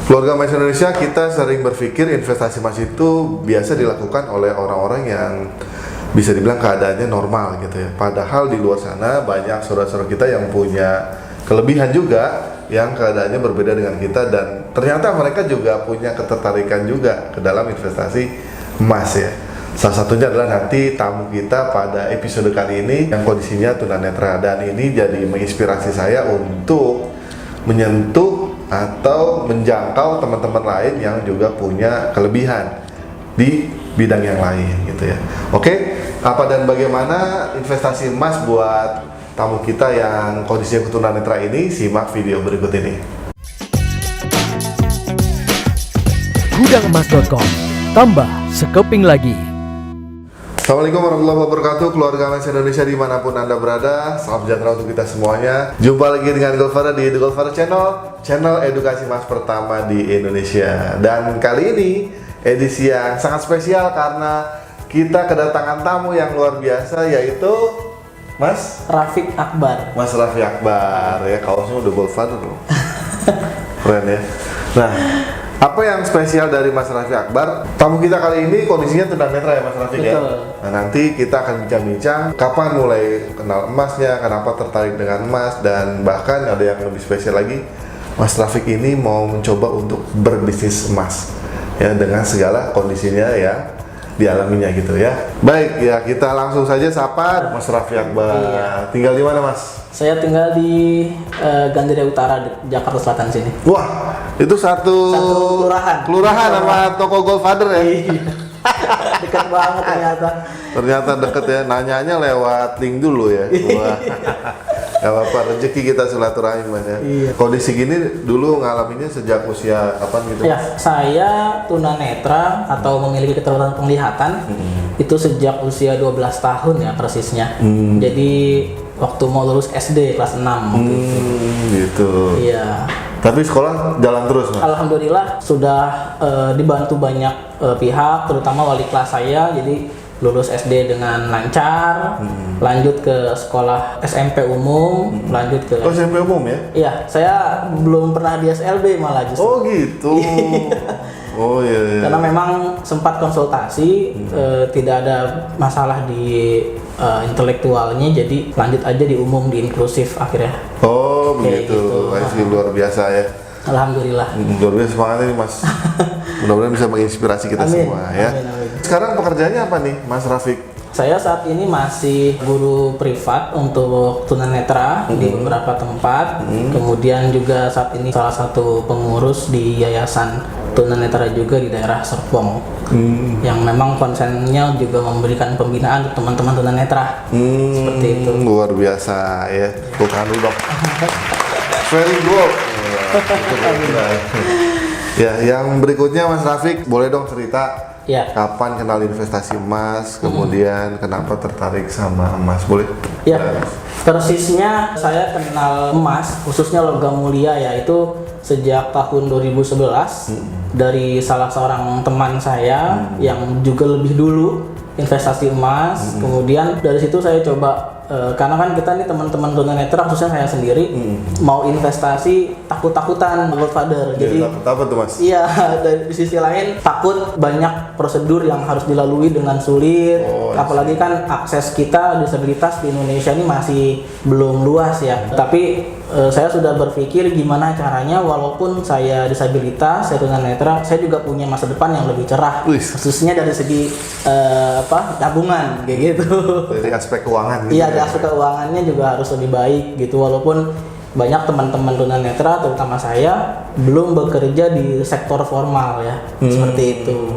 Keluarga Emas Indonesia, kita sering berpikir investasi emas itu biasa dilakukan oleh orang-orang yang bisa dibilang keadaannya normal gitu ya. Padahal di luar sana banyak saudara-saudara kita yang punya kelebihan juga yang keadaannya berbeda dengan kita, dan ternyata mereka juga punya ketertarikan juga ke dalam investasi emas ya. Salah satunya adalah nanti tamu kita pada episode kali ini yang kondisinya tunanetra, dan ini jadi menginspirasi saya untuk menyentuh atau menjangkau teman-teman lain yang juga punya kelebihan di bidang yang lain gitu ya. Oke, apa dan bagaimana investasi emas buat tamu kita yang kondisinya tunanetra ini? Simak video berikut ini. Gudangemas.com, tambah sekeping lagi. Assalamualaikum warahmatullahi wabarakatuh, keluarga Emas Indonesia dimanapun Anda berada. Salam sejahtera untuk kita semuanya. Jumpa lagi dengan Goldfather di The Goldfather Channel, channel edukasi emas pertama di Indonesia. Dan kali ini edisi yang sangat spesial karena kita kedatangan tamu yang luar biasa, yaitu Mas Rafiq Akbar. Mas Rafiq Akbar ya, kaosnya udah Goldfather loh. Keren ya. Nah, apa yang spesial dari Mas Rafiq Akbar? Tamu kita kali ini kondisinya tunanetra ya Mas Rafiq ya. Nah, nanti kita akan bincang-bincang kapan mulai kenal emasnya, kenapa tertarik dengan emas, dan bahkan ada yang lebih spesial lagi, Mas Rafiq ini mau mencoba untuk berbisnis emas ya dengan segala kondisinya ya dialaminya gitu ya. Baik ya, kita langsung saja sapa Mas Rafiq Akbar. Iya. Tinggal di mana Mas? Saya tinggal di Gandaria Utara, Jakarta Selatan sini. Wah, itu satu kelurahan. Kelurahan sama toko Goldfather ya. Dekat banget ternyata. Ternyata deket ya, nanyanya lewat link dulu ya. Wah. Gak apa-apa, rezeki kita silaturahim ya. Iya. Kondisi gini dulu ngalaminnya sejak usia kapan gitu? Ya, saya tunanetra atau memiliki keterbatasan penglihatan itu sejak usia 12 tahun ya persisnya. Jadi waktu mau lulus SD kelas 6 waktu itu. Gitu. Iya. Tapi sekolah jalan terus Mas? Alhamdulillah sudah dibantu banyak pihak, terutama wali kelas saya. Jadi lulus SD dengan lancar, lanjut ke sekolah SMP umum, lanjut ke Oh, SMP umum ya? Iya, saya belum pernah di SLB malah justru. Oh gitu. Oh iya. Karena memang sempat konsultasi, tidak ada masalah di intelektualnya, jadi lanjut aja di umum, di inklusif akhirnya. Oh Kayak begitu, gitu. masih luar biasa ya. Alhamdulillah. Luar biasa semangat ini Mas. Mudah-mudahan bisa menginspirasi kita Amin. semua ya. Amin. Sekarang pekerjaannya apa nih Mas Rafiq? Saya saat ini masih guru privat untuk tunanetra di beberapa tempat. Kemudian juga saat ini salah satu pengurus di Yayasan Tunanetra juga di daerah Serpong. Yang memang konsennya juga memberikan pembinaan untuk teman-teman tunanetra. Seperti itu. Luar biasa ya. Bukan dulu dong. Very good. Ya, yang berikutnya Mas Rafiq, boleh dong cerita Ya. kapan kenal investasi emas, kemudian kenapa tertarik sama emas, boleh? Ya, persisnya saya kenal emas, khususnya logam mulia ya, itu sejak tahun 2011 dari salah seorang teman saya yang juga lebih dulu investasi emas. Kemudian dari situ saya coba, karena kan kita nih teman-teman tunanetra, khususnya saya sendiri, mau investasi takut-takutan Goldfather. Jadi takut apa tuh Mas? iya, dari sisi lain takut banyak prosedur yang harus dilalui dengan sulit. Apalagi kan akses kita disabilitas di Indonesia ini masih belum luas ya. Tapi saya sudah berpikir gimana caranya walaupun saya disabilitas, saya tunanetra, saya juga punya masa depan yang lebih cerah. Khususnya dari segi tabungan kayak gitu. Dari aspek keuangan gitu. Iya, dari aspek keuangannya juga harus lebih baik gitu, walaupun banyak teman-teman tunanetra terutama saya belum bekerja di sektor formal ya. Seperti itu.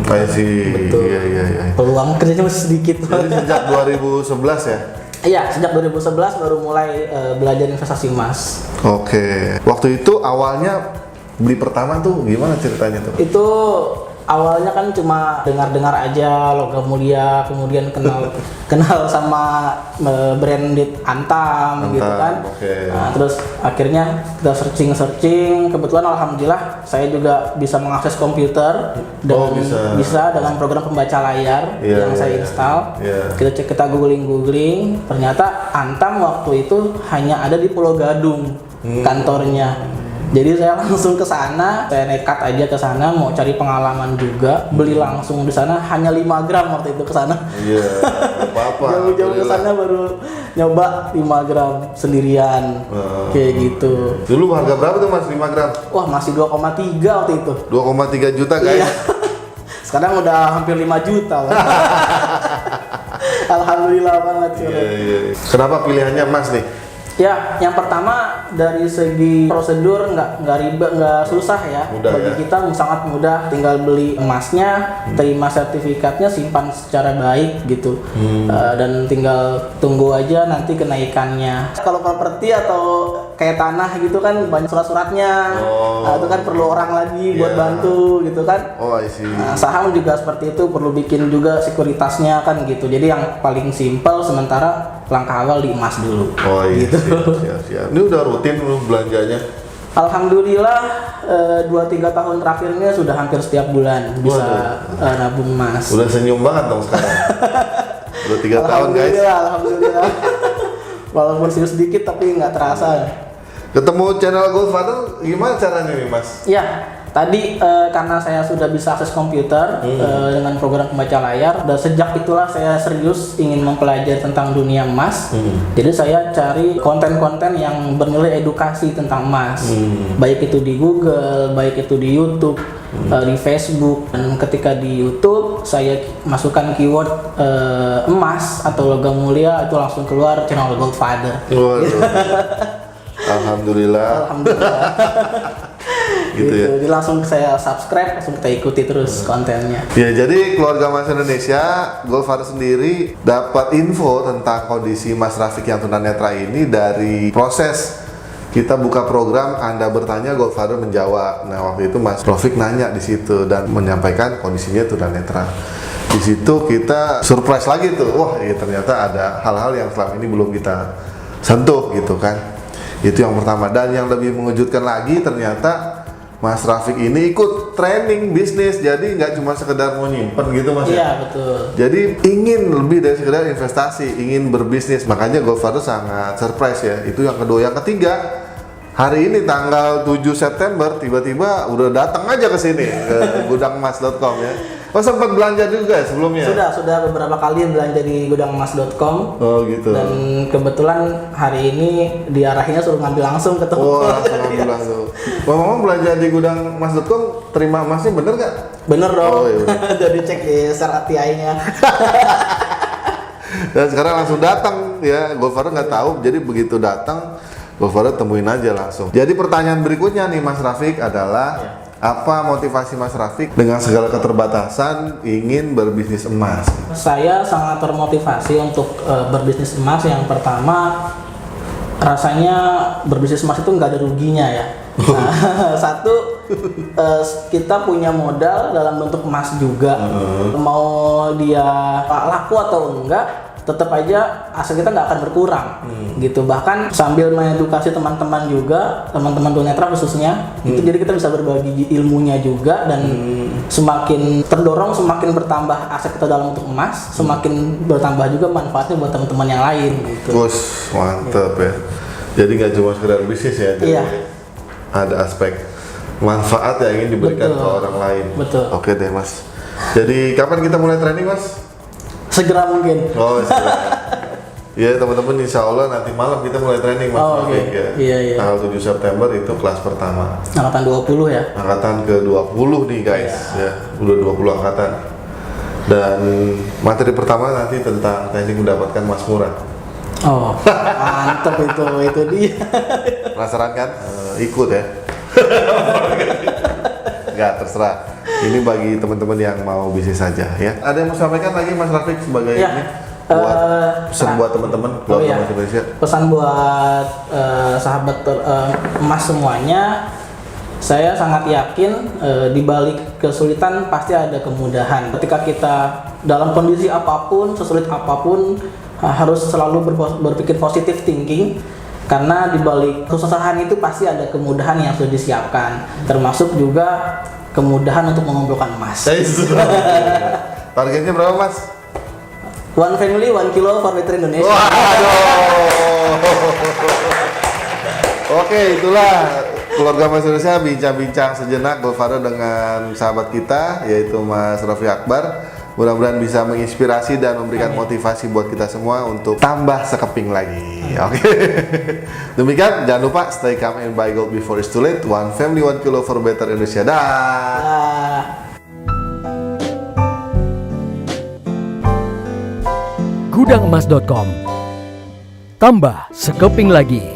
Kayak sih. Betul. Iya. Peluang kerjanya masih sedikit. Jadi sejak 2011 ya? Iya, sejak 2011 baru mulai belajar investasi emas. Oke. Waktu itu awalnya beli pertama tuh gimana ceritanya tuh? Itu awalnya kan cuma dengar-dengar aja logam mulia, kemudian kenal sama branded Antam gitu kan. Okay. Nah, terus akhirnya kita searching. Kebetulan alhamdulillah saya juga bisa mengakses komputer dan bisa dengan program pembaca layar yang saya install. Kita googling, ternyata Antam waktu itu hanya ada di Pulau Gadung kantornya. Jadi saya langsung ke sana, saya nekat aja ke sana mau cari pengalaman juga, beli langsung di sana hanya 5 gram waktu itu ke sana. Iya, nggak apa-apa. Jauh-jauh ke sana baru nyoba 5 gram sendirian. Kayak gitu. Dulu harga berapa tuh Mas 5 gram? Wah, masih 2,3 waktu itu. 2,3 juta guys. Iya. Sekarang udah hampir 5 juta lah. Alhamdulillah banget sih. Iya. Kenapa pilihannya emas nih? Ya, yang pertama dari segi prosedur nggak ribet, nggak susah ya. Mudah, bagi ya? kita sangat mudah, tinggal beli emasnya, terima sertifikatnya, simpan secara baik gitu. Dan tinggal tunggu aja nanti kenaikannya. Kalau properti atau kayak tanah gitu kan banyak surat-suratnya. Nah, itu kan perlu orang lagi buat Iya. bantu gitu kan. Oh, I see. Nah, saham juga seperti itu, perlu bikin juga sekuritasnya kan gitu. Jadi yang paling simpel sementara langkah awal di emas dulu. Oh iya, Gitu. siap. Ini udah rutin lu belanjanya? Alhamdulillah 2-3 tahun terakhir ini sudah hampir setiap bulan bisa nabung emas. Udah senyum banget dong sekarang. Udah 3 tahun guys. Alhamdulillah. Walaupun sedikit tapi nggak terasa. Ketemu channel Goldfather gimana caranya nih Mas? Ya, tadi karena saya sudah bisa akses komputer dengan program pembaca layar, dan sejak itulah saya serius ingin mempelajari tentang dunia emas. Jadi saya cari konten-konten yang bernilai edukasi tentang emas, baik itu di Google, baik itu di YouTube, di Facebook. Dan ketika di YouTube saya masukkan keyword emas atau logam mulia, itu langsung keluar channel Goldfather. Waduh. Alhamdulillah. Gitu ya. Jadi langsung saya subscribe, langsung kita ikuti terus kontennya. Ya, jadi keluarga Mas Indonesia, Goldfather sendiri dapat info tentang kondisi Mas Rafiq yang tunanetra ini dari proses kita buka program Anda bertanya, Goldfather menjawab. Nah, waktu itu Mas Rafiq nanya di situ dan menyampaikan kondisinya tunanetra. Di situ kita surprise lagi tuh. Wah, ternyata ada hal-hal yang selama ini belum kita sentuh gitu kan. Itu yang pertama. Dan yang lebih mengejutkan lagi, ternyata Mas Rafiq ini ikut training bisnis, jadi nggak cuma sekedar mau nyimpen gitu Mas. Iya, betul. Jadi ingin lebih dari sekedar investasi, ingin berbisnis. Makanya Goldfather sangat surprise ya. Itu yang kedua. Yang ketiga, hari ini tanggal 7 September tiba-tiba udah datang aja ke sini ke gudangmas.com ya. Oh, sempat belanja juga ya sebelumnya? Sudah beberapa kali belanja di gudangmas.com. Oh gitu. Dan kebetulan hari ini diarahinnya suruh ngambil langsung ke toko. Oh, langsung ambil langsung. Ngomong-ngomong belanja di gudangmas.com, terima emasnya bener nggak? Bener dong. Oh, iya. Jadi cek di RTI-nya. Dan sekarang langsung datang ya, Goldfather nggak tahu, jadi begitu datang Goldfather temuin aja langsung. Jadi pertanyaan berikutnya nih Mas Rafiq adalah apa motivasi Mas Rafiq dengan segala keterbatasan ingin berbisnis emas? Saya sangat termotivasi untuk berbisnis emas. Yang pertama, rasanya berbisnis emas itu nggak ada ruginya ya. Nah, satu, kita punya modal dalam bentuk emas juga. Mau dia laku atau enggak, tetap aja aset kita nggak akan berkurang gitu. Bahkan sambil mengedukasi teman-teman juga, teman-teman tunanetra khususnya, itu jadi kita bisa berbagi ilmunya juga. Dan semakin terdorong, semakin bertambah aset kita dalam bentuk emas, semakin bertambah juga manfaatnya buat teman-teman yang lain gitu. Bos, mantep ya. Jadi nggak cuma sekedar bisnis ya, jadi Iya. ada aspek manfaat yang ingin diberikan Betul. ke orang lain. Betul. Oke deh Mas. Jadi kapan kita mulai training Mas? Segera mungkin. Oh, ya teman-teman, insya Allah nanti malam kita mulai training Mas Oh, Rafiq oke. ya. Iya. Tanggal 7 September itu kelas pertama. Angkatan 20 ya. Angkatan ke-20 nih guys, ya. Udah 20 angkatan. Dan materi pertama nanti tentang teknik mendapatkan emas murah. Oh, mantep itu dia. Penasaran kan? Ikut ya. Enggak, terserah. Ini bagi teman-teman yang mau bisnis saja ya. Ada yang mau sampaikan lagi Mas Rafiq sebagai Ya, ini? Buat pesan buat teman-teman keluarga iya. Mas Indonesia. Pesan buat sahabat emas semuanya, saya sangat yakin di balik kesulitan pasti ada kemudahan. Ketika kita dalam kondisi apapun, sesulit apapun, harus selalu berpikir positive thinking. Karena di balik kesusahan itu pasti ada kemudahan yang sudah disiapkan, termasuk juga kemudahan untuk mengumpulkan emas. Targetnya berapa Mas? One family, 1 kilo for better Indonesia. Waduh. Oke, itulah Keluarga Mas Indonesia bincang-bincang sejenak bersama dengan sahabat kita yaitu Mas Raffi Akbar. Mudah-mudahan bisa menginspirasi dan memberikan motivasi buat kita semua untuk tambah sekeping lagi. Oke. Demikian, jangan lupa stay calm and buy gold before it's too late. One family, one kilo for better Indonesia. Dah. Gudangemas.com. Tambah sekeping lagi.